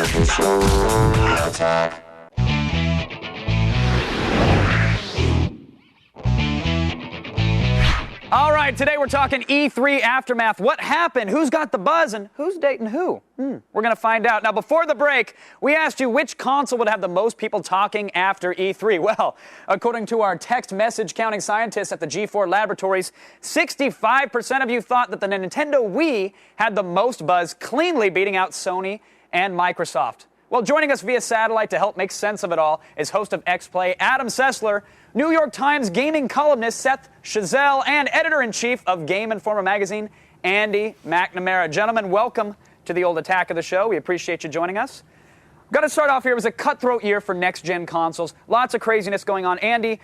All right, today we're talking E3 aftermath. What happened? Who's got the buzz? And who's dating who? We're going to find out. Now, before the break, we asked you which console would have the most people talking after E3. Well, according to our text message counting scientists at the G4 Laboratories, 65% of you thought that the Nintendo Wii had the most buzz, cleanly beating out Sony and Microsoft. Well, joining us via satellite to help make sense of it all is host of X-Play, Adam Sessler, New York Times gaming columnist Seth Chazelle, and editor-in-chief of Game Informer magazine, Andy McNamara. Gentlemen, welcome to the old attack of the show. We appreciate you joining us. Got to start off here. It was a cutthroat year for next-gen consoles. Lots of craziness going on. Andy,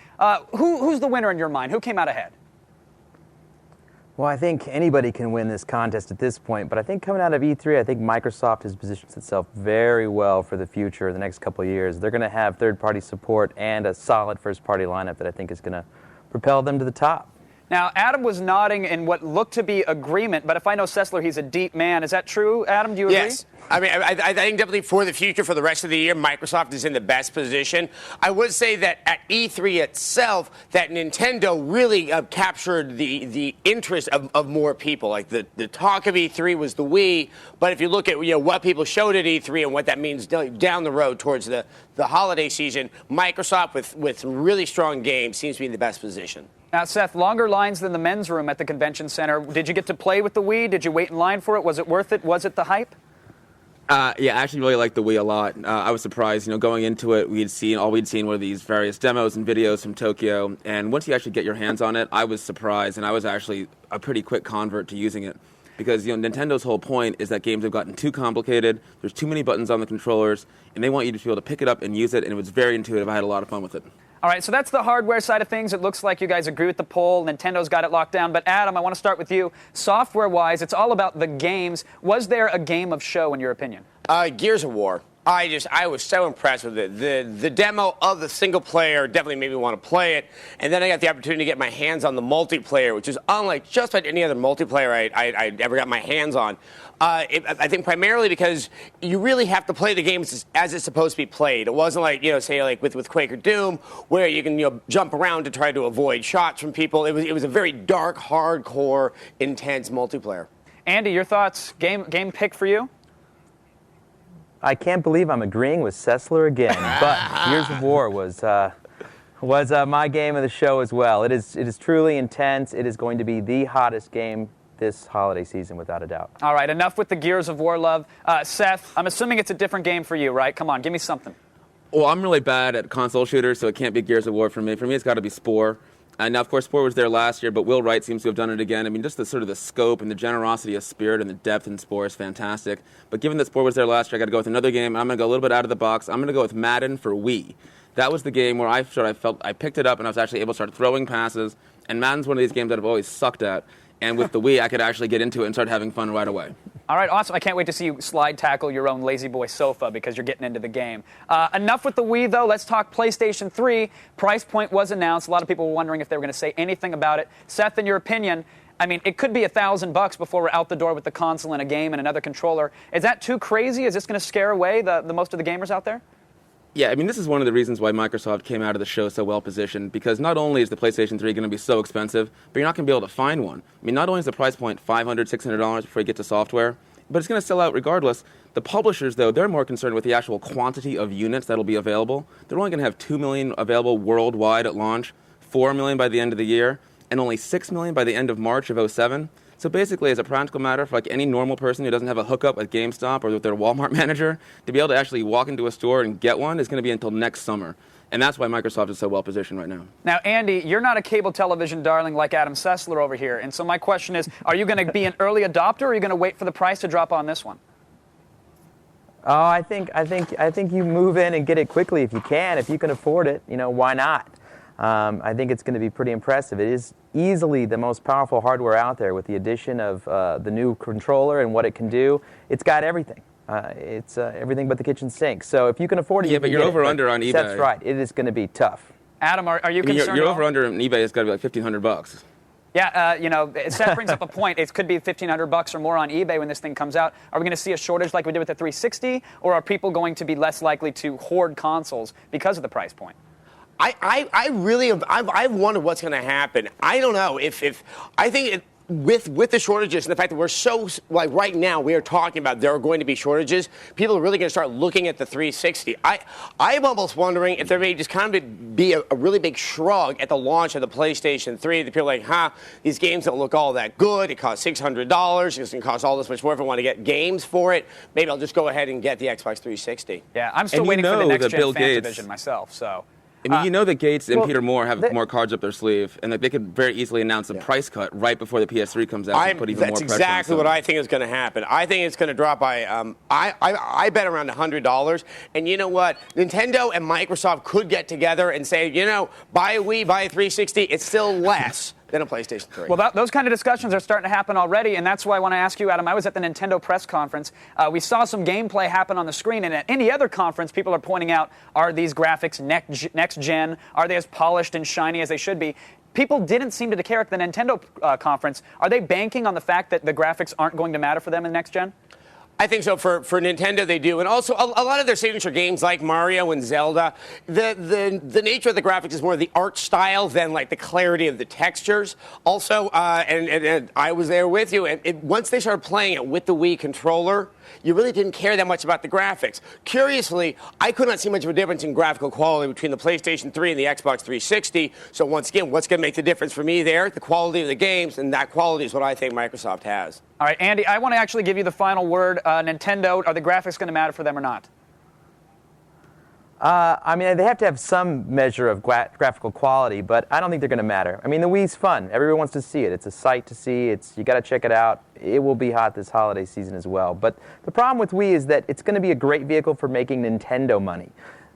who's the winner in your mind? Who came out ahead? Well, I think anybody can win this contest at this point, but I think coming out of E3, I think Microsoft has positioned itself very well for the future, the next couple of years. They're going to have third-party support and a solid first-party lineup that I think is going to propel them to the top. Now, Adam was nodding in what looked to be agreement, but if I know Sessler, he's a deep man. Is that true, Adam? Do you agree? Yes. I mean, I think definitely for the future, for the rest of the year, Microsoft is in the best position. I would say that at E3 itself, that Nintendo really captured the interest of more people. Like the talk of E3 was the Wii, but if you look at what people showed at E3 and what that means down the road towards the holiday season, Microsoft with some really strong games seems to be in the best position. Now, Seth, longer lines than the men's room at the convention center. Did you get to play with the Wii? Did you wait in line for it? Was it worth it? Was it the hype? Yeah, I actually really liked the Wii a lot. I was surprised, going into it, we'd seen were these various demos and videos from Tokyo, and once you actually get your hands on it, I was surprised, and I was actually a pretty quick convert to using it. Because, Nintendo's whole point is that games have gotten too complicated, there's too many buttons on the controllers, and they want you to be able to pick it up and use it, and it was very intuitive. I had a lot of fun with it. All right, so that's the hardware side of things. It looks like you guys agree with the poll. Nintendo's got it locked down. But, Adam, I want to start with you. Software-wise, it's all about the games. Was there a game of show, in your opinion? Gears of War. I was so impressed with it. The demo of the single player definitely made me want to play it. And then I got the opportunity to get my hands on the multiplayer, which is unlike just about any other multiplayer I ever got my hands on. I think primarily because you really have to play the game as it's supposed to be played. It wasn't like, say like with Quake or Doom, where you can jump around to try to avoid shots from people. It was a very dark, hardcore, intense multiplayer. Andy, your thoughts? Game pick for you? I can't believe I'm agreeing with Sessler again, but Gears of War was my game of the show as well. It is truly intense. It is going to be the hottest game this holiday season, without a doubt. All right, enough with the Gears of War love. Seth, I'm assuming it's a different game for you, right? Come on, give me something. Well, I'm really bad at console shooters, so it can't be Gears of War for me. For me, it's got to be Spore. Now, of course, Spore was there last year, but Will Wright seems to have done it again. I mean, just the scope and the generosity of spirit and the depth in Spore is fantastic. But given that Spore was there last year, I got to go with another game. I'm going to go a little bit out of the box. I'm going to go with Madden for Wii. That was the game where I felt I picked it up and I was actually able to start throwing passes. And Madden's one of these games that I've always sucked at. And with the Wii, I could actually get into it and start having fun right away. All right, awesome. I can't wait to see you slide tackle your own lazy boy sofa because you're getting into the game. Enough with the Wii, though. Let's talk PlayStation 3. Price point was announced. A lot of people were wondering if they were going to say anything about it. Seth, in your opinion, I mean, it could be $1,000 before we're out the door with the console and a game and another controller. Is that too crazy? Is this going to scare away the most of the gamers out there? Yeah, I mean, this is one of the reasons why Microsoft came out of the show so well positioned, because not only is the PlayStation 3 going to be so expensive, but you're not going to be able to find one. I mean, not only is the price point $500, $600 before you get to software, but it's going to sell out regardless. The publishers, though, they're more concerned with the actual quantity of units that'll be available. They're only going to have 2 million available worldwide at launch, 4 million by the end of the year, and only 6 million by the end of March of 2007. So basically, as a practical matter, for like any normal person who doesn't have a hookup at GameStop or with their Walmart manager, to be able to actually walk into a store and get one is going to be until next summer. And that's why Microsoft is so well positioned right now. Now, Andy, you're not a cable television darling like Adam Sessler over here. And so my question is, are you going to be an early adopter, or are you going to wait for the price to drop on this one? Oh, I think you move in and get it quickly if you can. If you can afford it, why not? I think it's going to be pretty impressive. It is easily the most powerful hardware out there with the addition of the new controller and what it can do. It's got everything. It's everything but the kitchen sink. So if you can afford it, yeah, but you're over-under on eBay. That's right. It is going to be tough. Adam, are you concerned? Your over-under on eBay has got to be like $1,500. Yeah, Seth brings up a point. It could be $1,500 or more on eBay when this thing comes out. Are we going to see a shortage like we did with the 360, or are people going to be less likely to hoard consoles because of the price point? I really have. I've wondered what's going to happen. I don't know if I think with the shortages and the fact that we're so, like right now, we are talking about there are going to be shortages, people are really going to start looking at the 360. I'm almost wondering if there may just kind of be a really big shrug at the launch of the PlayStation 3. The people are like, these games don't look all that good. It costs $600. It doesn't cost all this much more if I want to get games for it. Maybe I'll just go ahead and get the Xbox 360. Yeah, I'm still waiting for the next-gen Fantavision myself, so... I mean, that Gates and Peter Moore have more cards up their sleeve, and they could very easily announce a price cut right before the PS3 comes out and put even more pressure on That's exactly what I think is going to happen. I think it's going to drop by, I bet around $100. And you know what? Nintendo and Microsoft could get together and say, buy a Wii, buy a 360. It's still less than a PlayStation 3. Well, those kind of discussions are starting to happen already, and that's why I want to ask you, Adam. I was at the Nintendo press conference. We saw some gameplay happen on the screen, and at any other conference, people are pointing out, are these graphics next gen? Are they as polished and shiny as they should be? People didn't seem to care at the Nintendo conference. Are they banking on the fact that the graphics aren't going to matter for them in next gen? I think so. For Nintendo, they do. And also, a lot of their signature games like Mario and Zelda, the nature of the graphics is more the art style than, like, the clarity of the textures. Also, and I was there with you, and once they started playing it with the Wii controller, you really didn't care that much about the graphics. Curiously, I could not see much of a difference in graphical quality between the PlayStation 3 and the Xbox 360. So once again, what's going to make the difference for me there? The quality of the games, and that quality is what I think Microsoft has. All right, Andy, I want to actually give you the final word. Nintendo, are the graphics going to matter for them or not? I mean, they have to have some measure of graphical quality, but I don't think they're going to matter. I mean, the Wii's fun. Everyone wants to see it. It's a sight to see. You got to check it out. It will be hot this holiday season as well. But the problem with Wii is that it's going to be a great vehicle for making Nintendo money.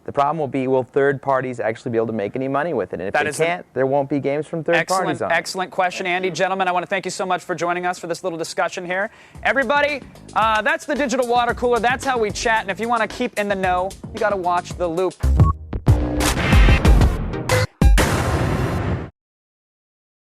The problem will be, will third parties actually be able to make any money with it? And if they can't, there won't be games from third parties on it. Excellent question, Andy. Gentlemen, I want to thank you so much for joining us for this little discussion here. Everybody, that's the digital water cooler. That's how we chat. And if you want to keep in the know, you got to watch The Loop.